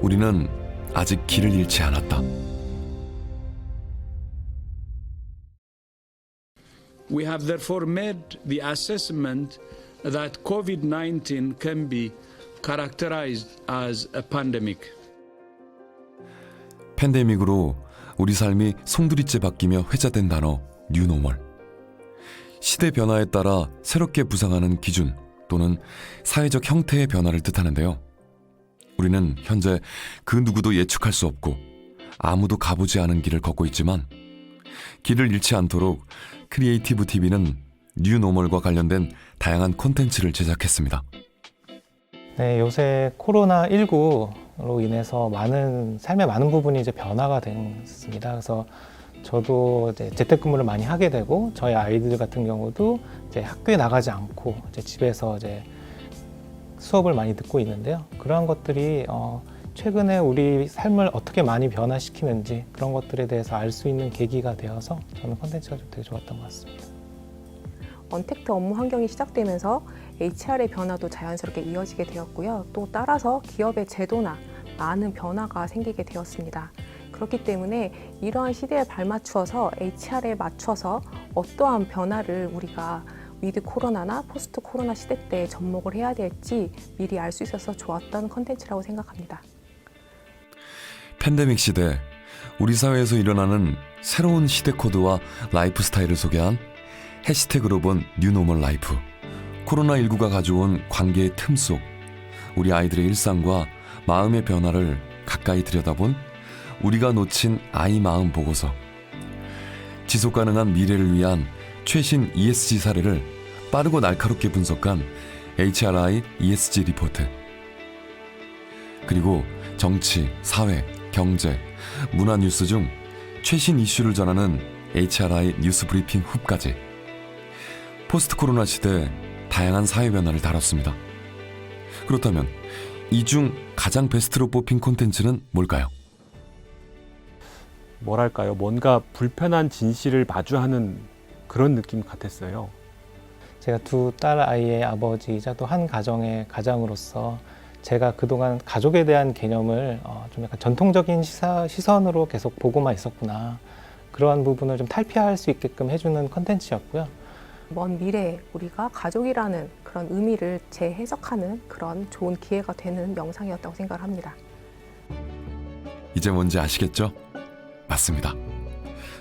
우리는 아직 길을 잃지 않았다. We have therefore made the assessment that COVID-19 can be characterized as a pandemic. 팬데믹으로 우리 삶이 송두리째 바뀌며 회자된 단어 뉴노멀. 시대 변화에 따라 새롭게 부상하는 기준 또는 사회적 형태의 변화를 뜻하는데요. 우리는 현재 그 누구도 예측할 수 없고 아무도 가보지 않은 길을 걷고 있지만 길을 잃지 않도록 크리에이티브 TV는 뉴노멀과 관련된 다양한 콘텐츠를 제작했습니다. 네, 요새 코로나19로 인해서 삶의 많은 부분이 이제 변화가 됐습니다. 그래서 저도 이제 재택근무를 많이 하게 되고 저희 아이들 같은 경우도 이제 학교에 나가지 않고 이제 집에서 이제 수업을 많이 듣고 있는데요. 그러한 것들이 최근에 우리 삶을 어떻게 많이 변화시키는지 그런 것들에 대해서 알 수 있는 계기가 되어서 저는 콘텐츠가 좀 되게 좋았던 것 같습니다. 언택트 업무 환경이 시작되면서 HR의 변화도 자연스럽게 이어지게 되었고요. 또 따라서 기업의 제도나 많은 변화가 생기게 되었습니다. 그렇기 때문에 이러한 시대에 발맞추어서 HR에 맞춰서 어떠한 변화를 우리가 위드 코로나나 포스트 코로나 시대 때 접목을 해야 될지 미리 알 수 있어서 좋았던 컨텐츠라고 생각합니다. 팬데믹 시대, 우리 사회에서 일어나는 새로운 시대 코드와 라이프 스타일을 소개한 해시태그로 본 뉴노멀 라이프. 코로나19가 가져온 관계의 틈 속 우리 아이들의 일상과 마음의 변화를 가까이 들여다본 우리가 놓친 아이 마음 보고서. 지속 가능한 미래를 위한 최신 ESG 사례를 빠르고 날카롭게 분석한 HRI ESG 리포트. 그리고 정치, 사회, 경제, 문화 뉴스 중 최신 이슈를 전하는 HRI 뉴스 브리핑 훅까지. 포스트 코로나 시대 다양한 사회 변화를 다뤘습니다. 그렇다면 이 중 가장 베스트로 뽑힌 콘텐츠는 뭘까요? 뭐랄까요? 뭔가 불편한 진실을 마주하는 그런 느낌 같았어요. 제가 두 딸 아이의 아버지이자 또 한 가정의 가장으로서 제가 그동안 가족에 대한 개념을 좀 약간 전통적인 시선으로 계속 보고만 있었구나. 그러한 부분을 좀 탈피할 수 있게끔 해주는 컨텐츠였고요. 먼 미래에 우리가 가족이라는 그런 의미를 재해석하는 그런 좋은 기회가 되는 영상이었다고 생각을 합니다. 이제 뭔지 아시겠죠? 맞습니다.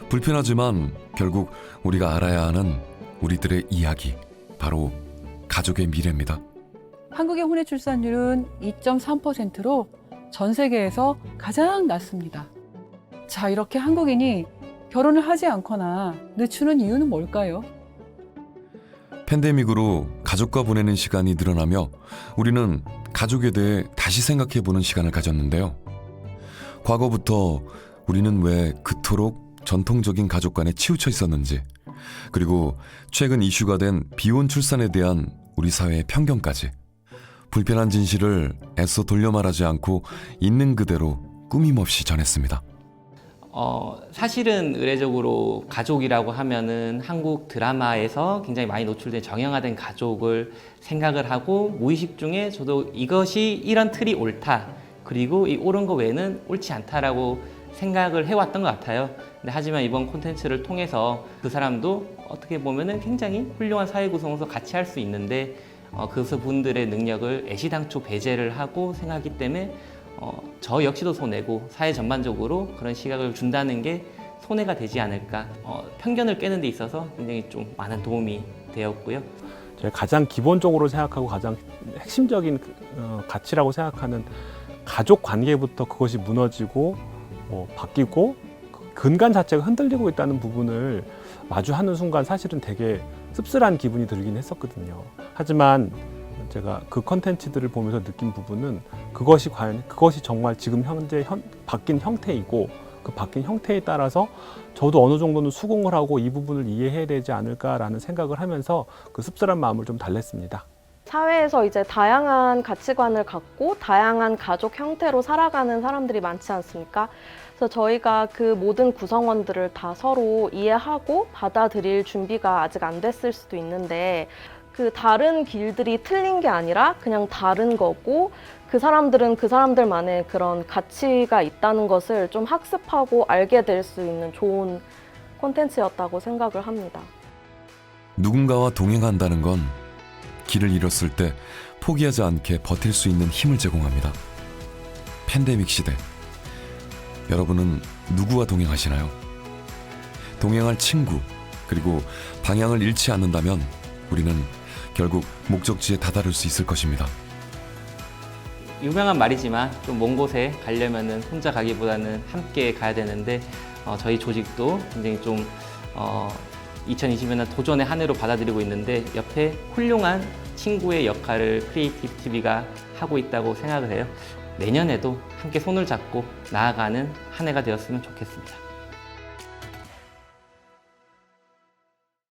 불편하지만 결국 우리가 알아야 하는 우리들의 이야기, 바로 가족의 미래입니다. 한국의 혼외 출산율은 2.3%로 전 세계에서 가장 낮습니다. 자, 이렇게 한국인이 결혼을 하지 않거나 늦추는 이유는 뭘까요? 팬데믹으로 가족과 보내는 시간이 늘어나며 우리는 가족에 대해 다시 생각해보는 시간을 가졌는데요. 과거부터 우리는 왜 그토록 전통적인 가족 간에 치우쳐 있었는지, 그리고 최근 이슈가 된 비혼 출산에 대한 우리 사회의 편견까지 불편한 진실을 애써 돌려 말하지 않고 있는 그대로 꾸밈없이 전했습니다. 사실은 의례적으로 가족이라고 하면은 한국 드라마에서 굉장히 많이 노출된 정형화된 가족을 생각을 하고 무의식 중에 저도 이것이 이런 틀이 옳다, 그리고 이 옳은 거 외에는 옳지 않다라고 생각을 해왔던 것 같아요. 근데 하지만 이번 콘텐츠를 통해서 그 사람도 어떻게 보면은 굉장히 훌륭한 사회 구성에서 같이 할 수 있는데 그분들의 능력을 애시당초 배제를 하고 생각하기 때문에 저 역시도 손해고 사회 전반적으로 그런 시각을 준다는 게 손해가 되지 않을까. 편견을 깨는 데 있어서 굉장히 좀 많은 도움이 되었고요. 제가 가장 기본적으로 생각하고 가장 핵심적인 가치라고 생각하는 가족 관계부터 그것이 무너지고 바뀌고 근간 자체가 흔들리고 있다는 부분을 마주하는 순간 사실은 되게 씁쓸한 기분이 들긴 했었거든요. 하지만 제가 그 컨텐츠들을 보면서 느낀 부분은 그것이 정말 지금 현재 바뀐 형태이고 그 바뀐 형태에 따라서 저도 어느 정도는 수긍을 하고 이 부분을 이해해야 되지 않을까라는 생각을 하면서 그 씁쓸한 마음을 좀 달랬습니다. 사회에서 이제 다양한 가치관을 갖고 다양한 가족 형태로 살아가는 사람들이 많지 않습니까? 그래서 저희가 그 모든 구성원들을 다 서로 이해하고 받아들일 준비가 아직 안 됐을 수도 있는데 그 다른 길들이 틀린 게 아니라 그냥 다른 거고 그 사람들은 그 사람들만의 그런 가치가 있다는 것을 좀 학습하고 알게 될 수 있는 좋은 콘텐츠였다고 생각을 합니다. 누군가와 동행한다는 건 길을 잃었을 때 포기하지 않게 버틸 수 있는 힘을 제공합니다. 팬데믹 시대, 여러분은 누구와 동행하시나요? 동행할 친구, 그리고 방향을 잃지 않는다면 우리는 결국 목적지에 다다를 수 있을 것입니다. 유명한 말이지만 좀 먼 곳에 가려면은 혼자 가기보다는 함께 가야 되는데 저희 조직도 굉장히 좀 2020년은 도전의 한 해로 받아들이고 있는데 옆에 훌륭한 친구의 역할을 크리에이티브 TV가 하고 있다고 생각을 해요. 내년에도 함께 손을 잡고 나아가는 한 해가 되었으면 좋겠습니다.